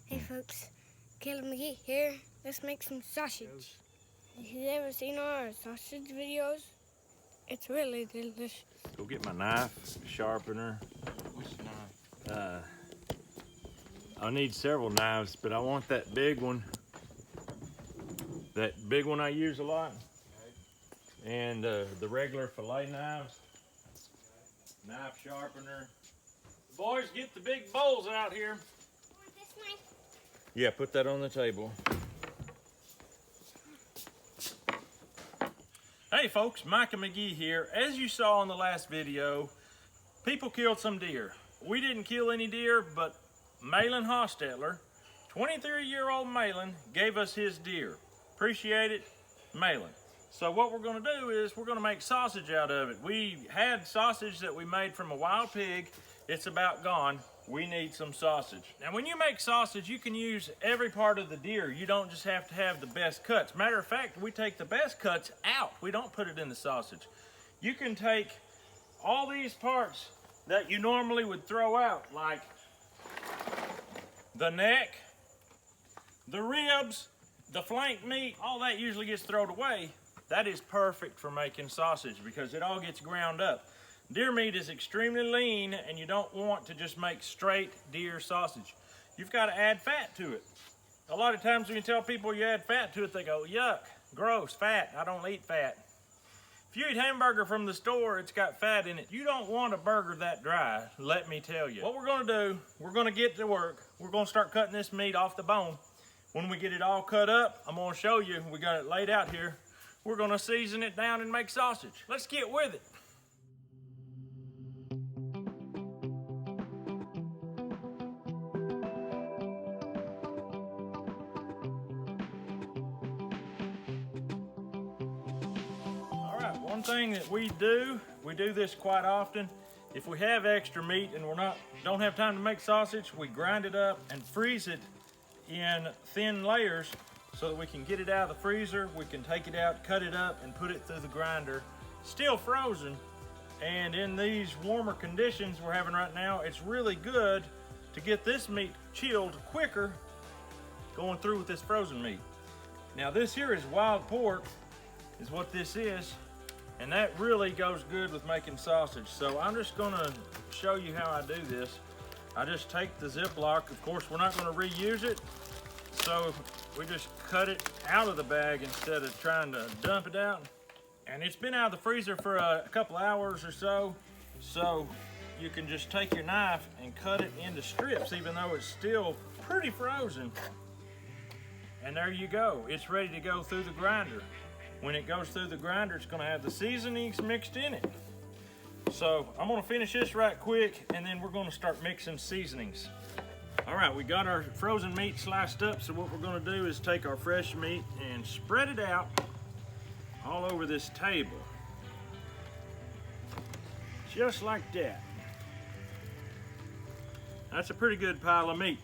Hey folks, Caleb McGee here. Let's make some sausage. If you've ever seen our sausage videos, it's really delicious. Go get my knife, sharpener. Which knife? I need several knives, but I want that big one. That big one I use a lot. Okay. And the regular fillet knives. Okay. Knife sharpener. Boys, get the big bowls out here. Want this knife? Yeah, put that on the table. Hey folks, Micah McGee here. As you saw in the last video, people killed some deer. We didn't kill any deer, but Malin Hostetler, 23-year-old Malin, gave us his deer. Appreciate it, Malin. So what we're gonna do is we're gonna make sausage out of it. We had sausage that we made from a wild pig. It's about gone. We need some sausage. Now when you make sausage, you can use every part of the deer. You don't just have to have the best cuts. Matter of fact, we take the best cuts out. We don't put it in the sausage. You can take all these parts that you normally would throw out, like the neck, the ribs, the flank meat, all that usually gets thrown away. That is perfect for making sausage because it all gets ground up. Deer meat is extremely lean and you don't want to just make straight deer sausage. You've got to add fat to it. A lot of times when you tell people you add fat to it, they go, yuck, gross, fat, I don't eat fat. If you eat hamburger from the store, it's got fat in it. You don't want a burger that dry, let me tell you. What we're gonna do, we're gonna get to work. We're gonna start cutting this meat off the bone. When we get it all cut up, I'm gonna show you, we got it laid out here. We're gonna season it down and make sausage. Let's get with it. One thing that we do this quite often. If we have extra meat and don't have time to make sausage, we grind it up and freeze it in thin layers so that we can get it out of the freezer. We can take it out, cut it up, and put it through the grinder, still frozen. And in these warmer conditions we're having right now, it's really good to get this meat chilled quicker going through with this frozen meat. Now this here is wild pork, is what this is. And that really goes good with making sausage. So I'm just gonna show you how I do this. I just take the Ziploc. Of course, we're not gonna reuse it. So we just cut it out of the bag instead of trying to dump it out. And it's been out of the freezer for a couple hours or so. So you can just take your knife and cut it into strips, even though it's still pretty frozen. And there you go. It's ready to go through the grinder. When it goes through the grinder, it's gonna have the seasonings mixed in it. So I'm gonna finish this right quick and then we're gonna start mixing seasonings. All right, we got our frozen meat sliced up. So what we're gonna do is take our fresh meat and spread it out all over this table. Just like that. That's a pretty good pile of meat.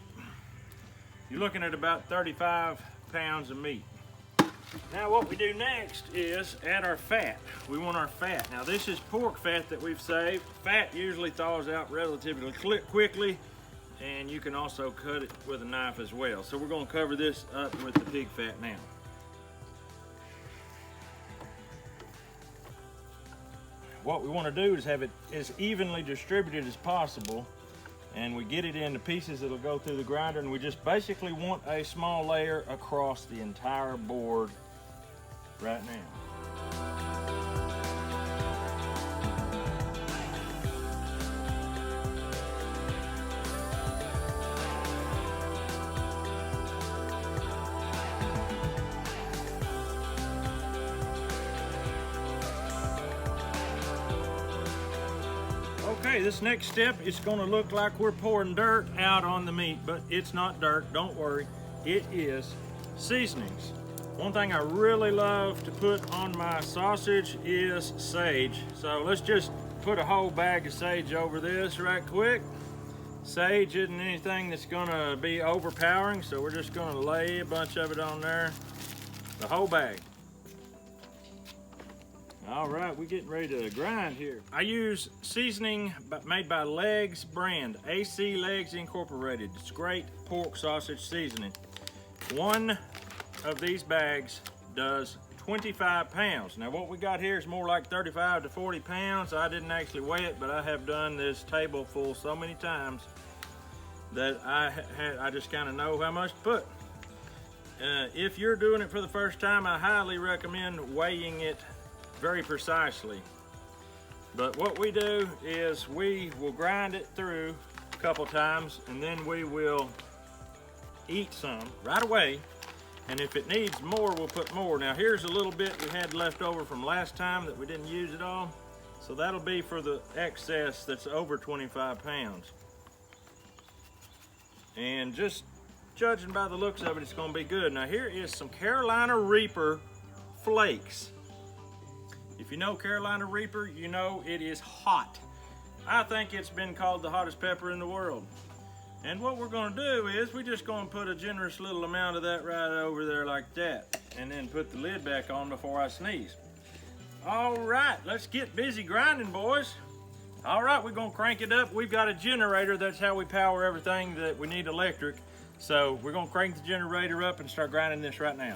You're looking at about 35 pounds of meat. Now what we do next is add our fat. We want our fat. Now this is pork fat that we've saved. Fat usually thaws out relatively quickly, and you can also cut it with a knife as well. So we're gonna cover this up with the pig fat now. What we wanna do is have it as evenly distributed as possible, and we get it into pieces that'll go through the grinder, and we just basically want a small layer across the entire board right now. Okay, this next step is gonna look like we're pouring dirt out on the meat, but it's not dirt, don't worry. It is seasonings. One thing I really love to put on my sausage is sage. So let's just put a whole bag of sage over this right quick. Sage isn't anything that's gonna be overpowering, so we're just gonna lay a bunch of it on there, the whole bag. All right, we're getting ready to grind here. I use seasoning made by Legs brand, AC Legs Incorporated. It's great pork sausage seasoning. One of these bags does 25 pounds. Now what we got here is more like 35 to 40 pounds. I didn't actually weigh it, but I have done this table full so many times that I just kind of know how much to put. If you're doing it for the first time, I highly recommend weighing it very precisely. But what we do is we will grind it through a couple times, and then we will eat some right away. And if it needs more, we'll put more. Now here's a little bit we had left over from last time that we didn't use at all. So that'll be for the excess that's over 25 pounds. And just judging by the looks of it, it's gonna be good. Now here is some Carolina Reaper flakes. If you know Carolina Reaper, you know it is hot. I think it's been called the hottest pepper in the world. And what we're gonna do is we're just gonna put a generous little amount of that right over there like that, and then put the lid back on before I sneeze. All right, let's get busy grinding, boys. All right, we're gonna crank it up. We've got a generator. That's how we power everything that we need electric. So we're gonna crank the generator up and start grinding this right now.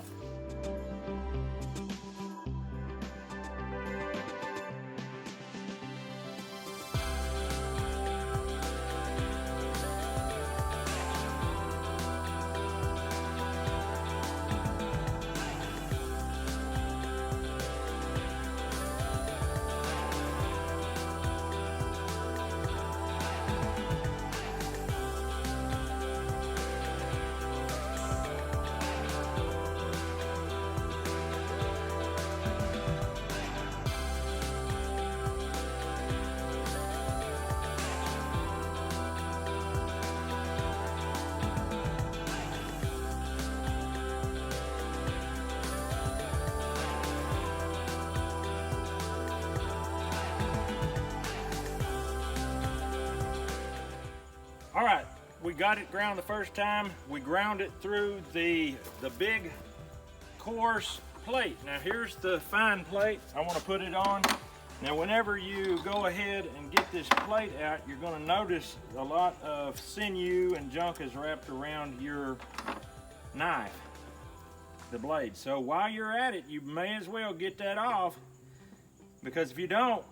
All right, we got it ground the first time. We ground it through the big coarse plate. Now here's the fine plate. I want to put it on. Now whenever you go ahead and get this plate out, you're going to notice a lot of sinew and junk is wrapped around your knife, the blade. So while you're at it, you may as well get that off, because if you don't,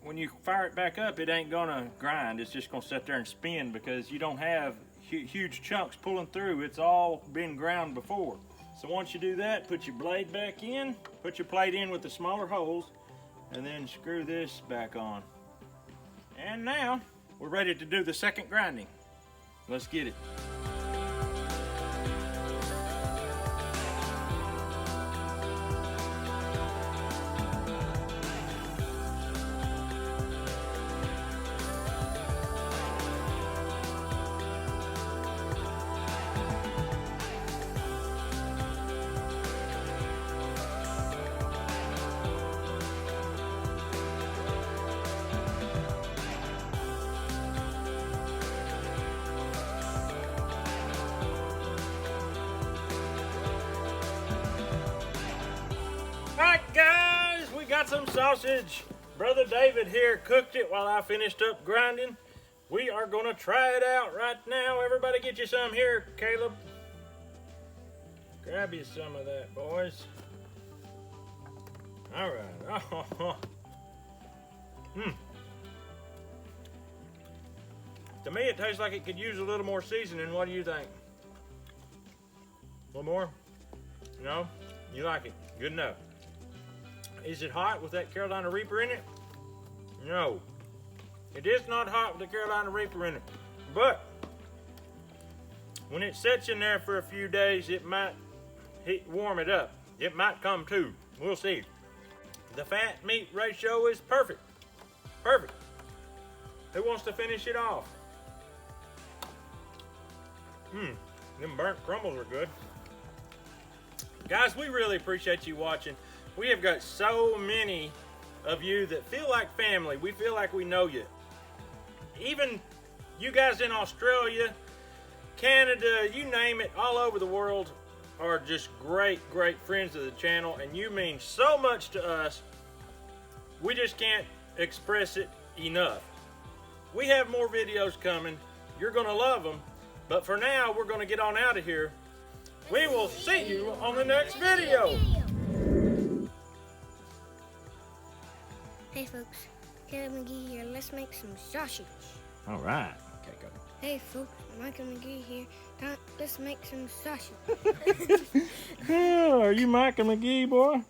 when you fire it back up, it ain't gonna grind. It's just gonna sit there and spin because you don't have huge chunks pulling through. It's all been ground before. So once you do that, put your blade back in, put your plate in with the smaller holes, and then screw this back on. And now we're ready to do the second grinding. Let's get it. Alright guys, we got some sausage. Brother David here cooked it while I finished up grinding. We are gonna try it out right now. Everybody get you some here, Caleb. Grab you some of that, boys. Alright. Oh. To me, it tastes like it could use a little more seasoning. What do you think? A little more? No? You like it? Good enough. Is it hot with that Carolina Reaper in it? No. It is not hot with the Carolina Reaper in it. But when it sits in there for a few days, it might warm it up. It might come to. We'll see. The fat meat ratio is perfect. Perfect. Who wants to finish it off? Them burnt crumbles are good. Guys, we really appreciate you watching. We have got so many of you that feel like family. We feel like we know you. Even you guys in Australia, Canada, you name it, all over the world are just great, great friends of the channel, and you mean so much to us. We just can't express it enough. We have more videos coming. You're gonna love them. But for now, we're going to get on out of here. We will see you on the next video. Hey folks, Caleb McGee here. Let's make some sausage. All right. Okay, go. Hey folks, Michael McGee here. Let's make some sausage. Are you Michael McGee, boy?